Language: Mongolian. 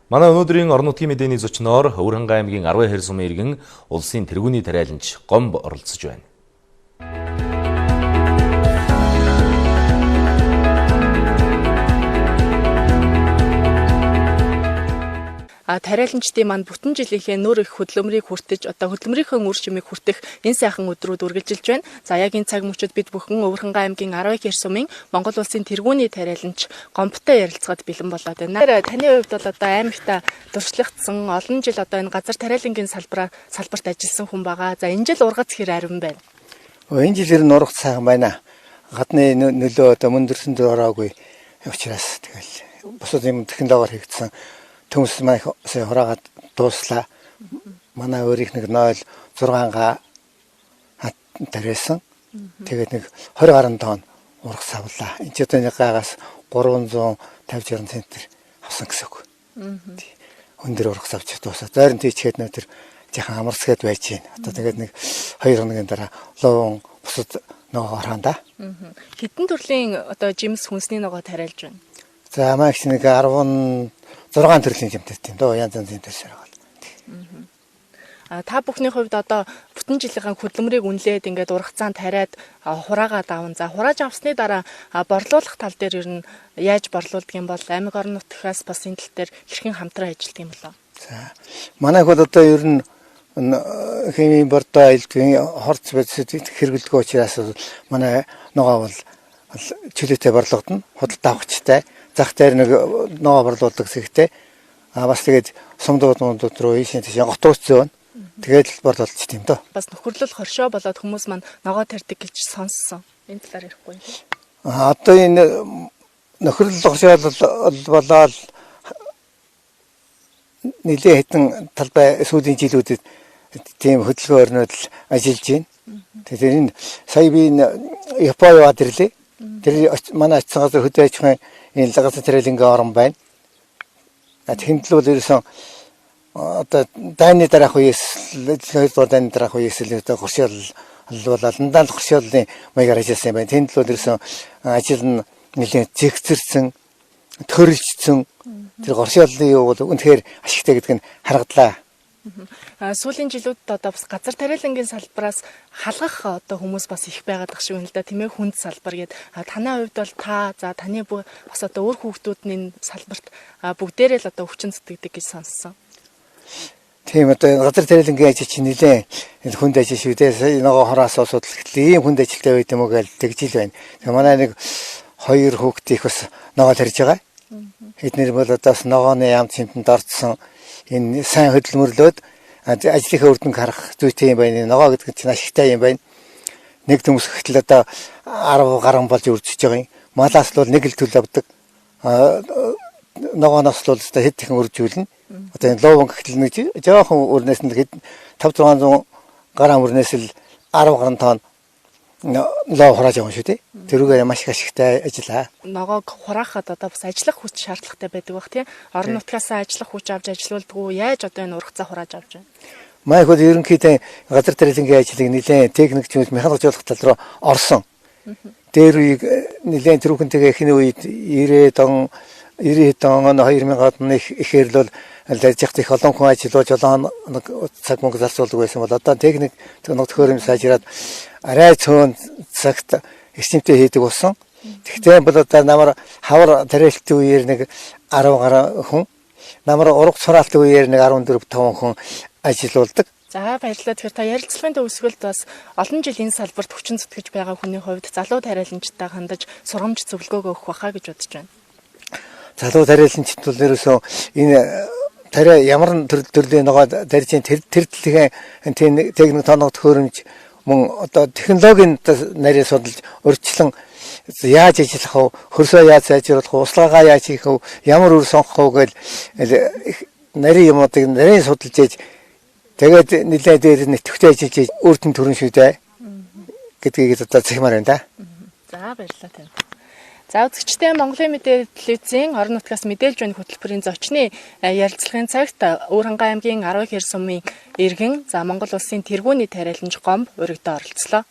Манай өнөөдрийн орон нутгийн мэдээний зочноор Өвөрхангай аймгийн 12 хэр сумын иргэн улсын тэргүүний тариаланч Гомб оролцож байна. Тариаланчдын маань бүтэн жилийнхээ нөр их хөдөлмөрийг хүртэж хөдөлмөрийнхөө үр шимийг хүртэх энэ сайхан өдрүүд үргэлжилж байна. За яг энэ цаг мөчид бид бүхэн Өвөрхангай аймгийн 12 хэр сумын Монгол улсын тэргүүний тариаланч Гомбтой ярилцахад бэлэн болоод байна. Таны хувьд бол аймагта туршлагдсан олон жил энэ газар тариалангийн салбарт ажилласан хүн байгаа. За энэ жил ургац хэр арвин байна. Энэ жил нь ургац сайхан байна. Гадны нөлөө мөндөрсөн дөр ороогүй учраас тэгэл бусад юм технологиор хийгдсэн төмс маань хураагаад дууслаа. Манай өөрийнх нэг 0.6 га тариасан. Тэгээд нэг 20 гаруй тонн ургас авлаа. Энд ч одоо нэг гаагаас 350-60 центр авсан гэсэн үг. Өндөр ургас авч дуусаа. Зайрын тийчгээд нөтер жахан амарсгээд байж гин. Одоо тэгээд нэг 2 хоногийн дараа ловон бусад ногоо хараанда. Хэдэн төрлийн жимс хүнсний ногоо тариалж байна? За маш нэг 6 төрлийн жимтэй тийм дөө янз янзын төсөр байгаа. Та бүхний хувьд бүтэн жилийн хөдөлмөрийг үнэлээд ингээд ургацаан тариад хураагаад аван. За хурааж авсны дараа борлуулах тал дээр ер нь яаж борлуулдаг юм бол аймаг орон нутгаас бас энэ тал дээр хэрхэн хамтран ажилладаг юм болоо? За манайх бол ер нь химийн бордоо айлтгийн хорц бодисод хэрэглэдэг учраас манай ногоо бол чөлөөтэй борлогдно, худалдаа авахчтай. Зах дээр нэг ногоо борлуулдаг хэвтэй. Бас тэгээд сумдууд руу ийшээ тийш готууц зөөн. Тэгээд борлуулж тийм дөө. Бас нөхөрлөл хоршоо болоод хүмүүс маань ногоо тарьдаг гэж сонссон. Энэ талаар ярихгүй юм. Одоо энэ нөхөрлөл хоршоо болоод нэлээд хэдэн талбай сүүлийн жилүүдэд тийм хөдөлгөөн өрнөд ажиллаж байна. Тэгэхээр энэ сая би Япон яваад ирлээ. Тэр манай очсон газар хөдөө аж ахуйн энэ лагацсан тариалангийн орон байна. Тэнд л ерөөсөн одоо дайны дараах үеэс дайны дараах үеэс л хоршооллуулаад дандаа хоршооллын маягаар ажилласан юм байна. Тэнд л ерөөсөн ажил нь нэлээд зэгцэрсэн, төрөлжсөн. Тэр хоршооллын юу бол үнэхээр ашигтай гэдэг нь харагдлаа. Сүүлийн жилүүд бас газар тариалангийн салбараас халгах хүмүүс бас их байгаад байгаа шиг байна л да. Тийм ээ, хүнд салбар гээд танай хувьд бол таны бас өөр хүүхдүүд нь энэ салбарт бүгдээрээ л өвчин зүтгэдэг гэж сонссон. Тийм газар тариалангийн ажил чинь нэлээд хүнд ажил шүү дээ. Ногоо хороос асуудал гэхэл ийм хүнд ажилтай байд юм уу гэж тэгжил байна. Тэгээ манай нэг 2 хүүхэд их бас ногоо тарьж байгаа. Эднэр бол бас ногооны ям цэмтэнд орцсон энэ сайн хөдөлмөрлөөд ажлынхаа үр дүнг харах зүйтэй юм байна. Ногоо гэдэг чинь ашигтай юм байна. Нэг төмс гэтэл 10 гаруй болж үржиж байгаа юм. Малаас бол нэг л төл авдаг. Ногооноос бол хэд их үржүүлнэ. Одоо энэ ловон гэтэл нэг жоохон өрнөөс нь 500-600 грамм өрнөөс л 10 гаруй тонн лов хурааж байгаа юм шүү дээ. Тэрүүгээр маш их ашигтай ажиллаа. Ногоог хураахад бас ажиллах хүч шаардлагатай байдаг бах тийм. Орон нутгаас ажиллах хүч авч ажилуулдаггүй. Яаж энэ ургацаа хурааж авч байна? Майхад ерөнхийдөө газар тариалангийн ажлыг нэлээд техник чимээс механикжуулах тал руу орсон. Дээр үеиг нэлээд түрүүхэнтэйгээ эхний үед 90-ад он 2000-ад оны ихээр л ажиллах их олон хүн ажиллаж олон цаг мөнгө зарцуулдаг байсан бол одоо техник төхөөрөмж сайжраад арай цөөн цагт эрчимтэй хийдэг болсон. Тэгтээ бол одоо намар хавар тариалтын үеэр нэг 10 гаруй хүн, намар урга сураалтын үеэр нэг 14-5 хүн ажиллаулдаг. За баярлалаа. Тэгэхээр та ярилцлагын төгсгөлд бас олон жил энэ салбарт хүчин зүтгэж байгаа хүний хувьд залуу тариаланчтай хандаж сургамж зөвлөгөөгөө өгөх баха гэж бодож байна. Залуу тариаланчид бол ерөөсөө энэ тариа ямар төрлийн ногоо тарьж тэр төлөвийн техник тоног төхөөрөмж мөн одоо технологийн нарийн судалж урьдчилан яаж ажиллах вэ, хөрсөө яаж сайжруулах вэ, услаагаа яаж хийх вэ, ямар үр сонгох вэ гэл нарийн юмуудыг нарийн судалж ээж тэгээд нэлээд дээр нэтгэвтэй ажиллаж ээж өөртөө төрөн шүү дээ гэдгийг одоо захимаар байна да. За баярлалаа тань. За үзэгчдээ Монголын мэдээ телевизийн орон нутгаас мэдээлж байна хөтөлбөрийн зочны ярилцлагын цагт Өвөрхангай аймгийн 12 хэр сумын иргэн Монгол улсын тэргүүний тариаланч Гомб өргөдөө оролцлоо.